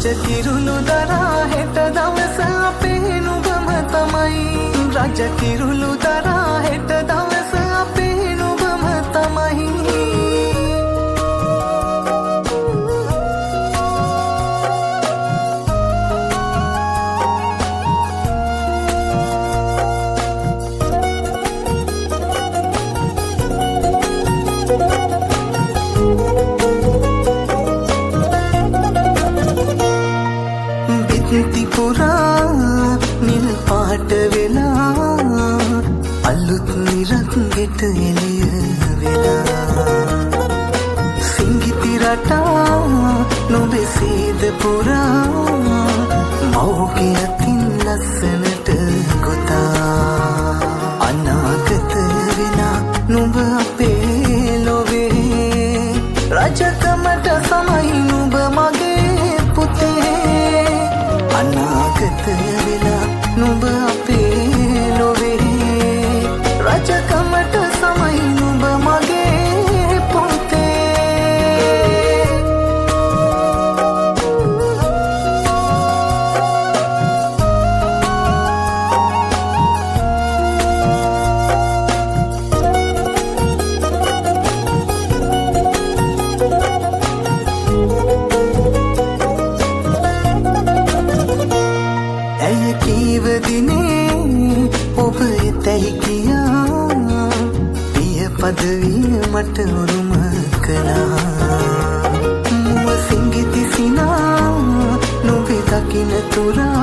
රජ කිරුළු දරා හෙට දවස අපේ නුඹම තමයි. රජ කිරුළු දරා හෙට දවස අපේ නුඹම තමයි. පුරා නිල් පාට වෙලා අලුත් නිරක් ගෙට එළිය වෙලා සිංගිති රටා නොබේ සීද පුරා මව්ගේ අතින් ලස්සනට ගොතා අනාගත වෙලා නුඹ අපේ ලොවේ රජකමට සමයි නුඹ මගේ පුතේ අනාගත වෙලා නුඹ අපේ ලොවේ රජකමට සමයි නුඹ මගේ පුතේ. ඇය කීව දිනේ ඔබ එතැයි කියා පිය පදවිය මට උරුම කළා. මුව සිංගිති සිනා නොවේ දකින තුරා